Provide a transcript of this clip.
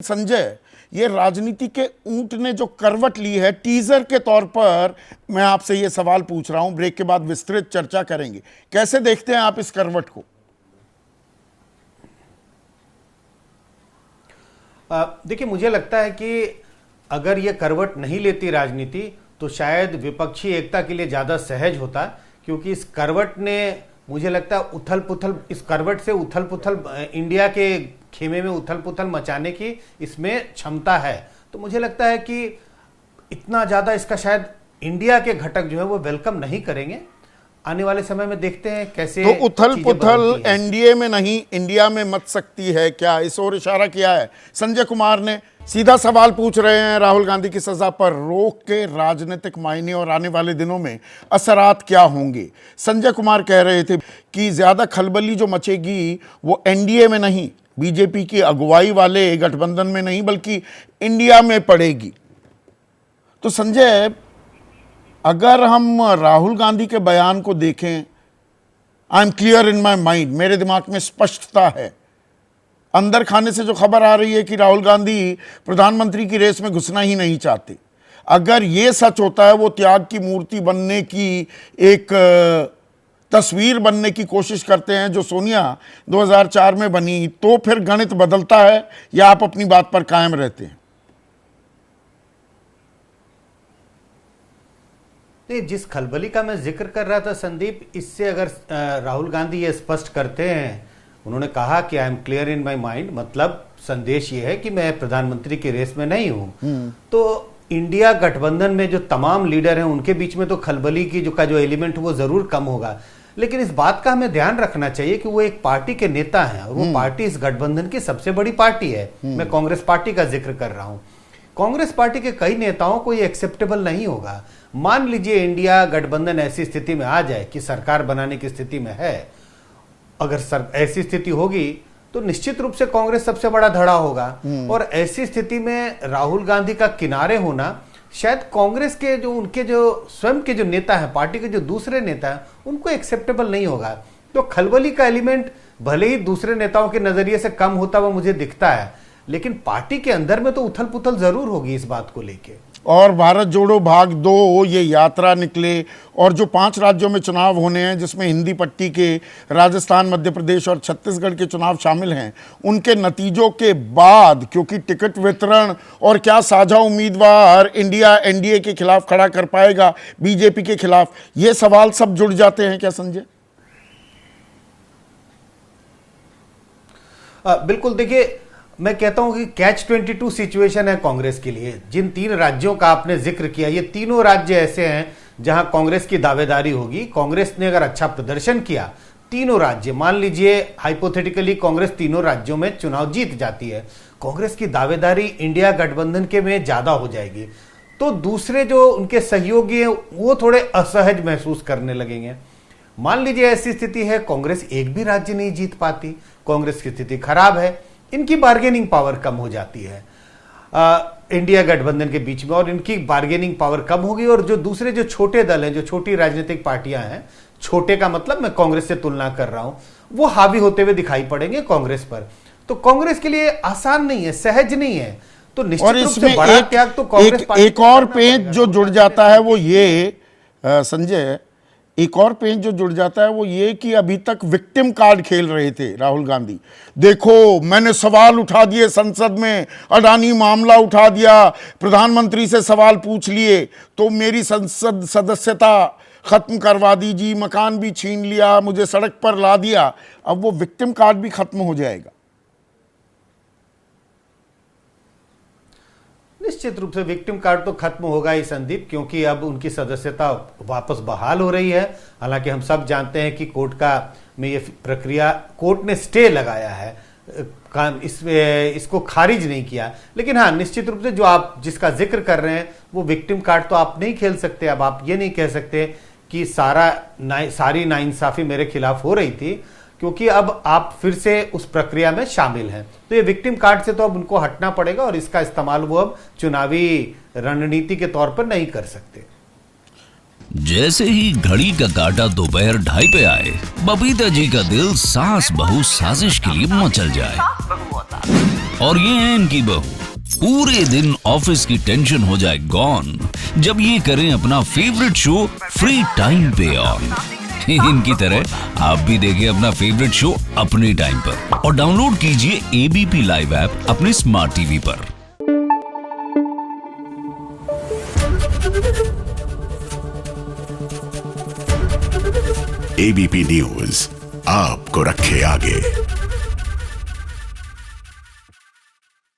संजय, ये राजनीति के ऊंट ने जो करवट ली है, टीजर के तौर पर मैं आपसे ये सवाल पूछ रहा हूं, ब्रेक के बाद विस्तृत चर्चा करेंगे। कैसे देखते हैं आप इस करवट को? देखिए, मुझे लगता है कि अगर ये करवट नहीं लेती राजनीति तो शायद विपक्षी एकता के लिए ज़्यादा सहज होता, क्योंकि इस करवट ने, मुझे लगता है, उथल पुथल, इस करवट से उथल पुथल, इंडिया के खेमे में उथल पुथल मचाने की इसमें क्षमता है। तो मुझे लगता है कि इतना ज़्यादा इसका शायद इंडिया के घटक जो है वो वेलकम नहीं करेंगे। आने वाले समय में देखते हैं कैसे। तो उथल पुथल एनडीए में नहीं, इंडिया में मच सकती है क्या? इस ओर इशारा किया है संजय कुमार ने। सीधा सवाल पूछ रहे हैं, राहुल गांधी की सजा पर रोक के राजनीतिक मायने और आने वाले दिनों में असरात क्या होंगे? संजय कुमार कह रहे थे कि ज्यादा खलबली जो मचेगी वो एनडीए में नहीं, बीजेपी की अगुवाई वाले गठबंधन में नहीं, बल्कि इंडिया में पड़ेगी। तो संजय, अगर हम राहुल गांधी के बयान को देखें, I am clear in my mind, मेरे दिमाग में स्पष्टता है। अंदर खाने से जो खबर आ रही है कि राहुल गांधी प्रधानमंत्री की रेस में घुसना ही नहीं चाहते। अगर ये सच होता है, वो त्याग की मूर्ति बनने की एक तस्वीर बनने की कोशिश करते हैं जो सोनिया 2004 में बनी, तो फिर गणित बदलता है या आप अपनी बात पर कायम रहते हैं? नहीं, जिस खलबली का मैं जिक्र कर रहा था संदीप, इससे अगर राहुल गांधी ये स्पष्ट करते हैं, उन्होंने कहा कि I am clear in my mind, मतलब संदेश ये है कि मैं प्रधानमंत्री की रेस में नहीं हूं, तो इंडिया गठबंधन में जो तमाम लीडर हैं उनके बीच में तो खलबली की जो एलिमेंट वो जरूर कम होगा। लेकिन इस बात का हमें ध्यान रखना चाहिए कि वो एक पार्टी के नेता हैं और वो पार्टी इस गठबंधन की सबसे बड़ी पार्टी है। मैं कांग्रेस पार्टी का जिक्र कर रहा हूं। कांग्रेस पार्टी के कई नेताओं को ये एक्सेप्टेबल नहीं होगा। मान लीजिए इंडिया गठबंधन ऐसी स्थिति में आ जाए कि सरकार बनाने की स्थिति में है, अगर ऐसी स्थिति होगी तो निश्चित रूप से कांग्रेस सबसे बड़ा धड़ा होगा। और ऐसी स्थिति में राहुल गांधी का किनारे होना शायद कांग्रेस के जो उनके जो स्वयं के जो नेता हैं, पार्टी के जो दूसरे नेता हैं, उनको एक्सेप्टेबल नहीं होगा। तो खलबली का एलिमेंट भले ही दूसरे नेताओं के नजरिए से कम होता हुआ मुझे दिखता है, लेकिन पार्टी के अंदर में तो उथल पुथल जरूर होगी इस बात को लेके। और भारत जोड़ो भाग 2 ये यात्रा निकले और जो 5 राज्यों में चुनाव होने हैं, जिसमें हिंदी पट्टी के राजस्थान, मध्य प्रदेश और छत्तीसगढ़ के चुनाव शामिल हैं, उनके नतीजों के बाद, क्योंकि टिकट वितरण और क्या साझा उम्मीदवार इंडिया एनडीए के खिलाफ खड़ा कर पाएगा बीजेपी के खिलाफ, ये सवाल सब जुड़ जाते हैं क्या संजय? बिल्कुल। देखिए, मैं कहता हूं कि कैच 22 सिचुएशन है कांग्रेस के लिए। जिन 3 राज्यों का आपने जिक्र किया, ये तीनों राज्य ऐसे हैं जहां कांग्रेस की दावेदारी होगी। कांग्रेस ने अगर अच्छा प्रदर्शन किया, तीनों राज्य, मान लीजिए हाइपोथेटिकली कांग्रेस तीनों राज्यों में चुनाव जीत जाती है, कांग्रेस की दावेदारी इंडिया गठबंधन के में ज्यादा हो जाएगी। तो दूसरे जो उनके सहयोगी हैं वो थोड़े असहज महसूस करने लगेंगे। मान लीजिए ऐसी स्थिति है, कांग्रेस एक भी राज्य नहीं जीत पाती, कांग्रेस की स्थिति खराब है, इनकी बार्गेनिंग पावर कम हो जाती है इंडिया गठबंधन के बीच में, और इनकी बार्गेनिंग पावर कम होगी। और जो दूसरे जो छोटे दल हैं, जो छोटी राजनीतिक पार्टियां हैं, छोटे का मतलब मैं कांग्रेस से तुलना कर रहा हूं, वो हावी होते हुए दिखाई पड़ेंगे कांग्रेस पर। तो कांग्रेस के लिए आसान नहीं है, सहज नहीं है। तो निश्चित रूप से बड़ा त्याग तो कांग्रेस पार्टी एक और पेंच जो जुड़ जाता है वो ये संजय, एक और पेंच जो जुड़ जाता है वो ये कि अभी तक विक्टिम कार्ड खेल रहे थे राहुल गांधी। देखो, मैंने सवाल उठा दिए संसद में, अडानी मामला उठा दिया, प्रधानमंत्री से सवाल पूछ लिए, तो मेरी संसद सदस्यता खत्म करवा दीजिए, मकान भी छीन लिया, मुझे सड़क पर ला दिया। अब वो विक्टिम कार्ड भी खत्म हो जाएगा। निश्चित रूप से विक्टिम कार्ड तो खत्म होगा ही संदीप, क्योंकि अब उनकी सदस्यता वापस बहाल हो रही है। हालांकि हम सब जानते हैं कि कोर्ट का में ये प्रक्रिया, कोर्ट ने स्टे लगाया है, इसको खारिज नहीं किया। लेकिन हाँ, निश्चित रूप से जो आप जिसका जिक्र कर रहे हैं, वो विक्टिम कार्ड तो आप नहीं खेल सकते। अब आप ये नहीं कह सकते कि सारी नाइंसाफी मेरे खिलाफ हो रही थी, क्योंकि अब आप फिर से उस प्रक्रिया में शामिल हैं। तो ये विक्टिम कार्ड से तो अब उनको हटना पड़ेगा और इसका इस्तेमाल वो अब चुनावी रणनीति के तौर पर नहीं कर सकते। जैसे ही घड़ी का काटा दोपहर 2:30 पे आए, बबीता जी का दिल सास बहू साजिश के लिए मचल जाए। और ये है इनकी बहू, पूरे दिन ऑफिस की टेंशन हो जाए गॉन जब ये करें अपना फेवरेट शो फ्री टाइम पे ऑन। इनकी तरह आप भी देखिए अपना फेवरेट शो अपने टाइम पर और डाउनलोड कीजिए एबीपी लाइव ऐप अपने स्मार्ट टीवी पर। एबीपी न्यूज आपको रखे आगे।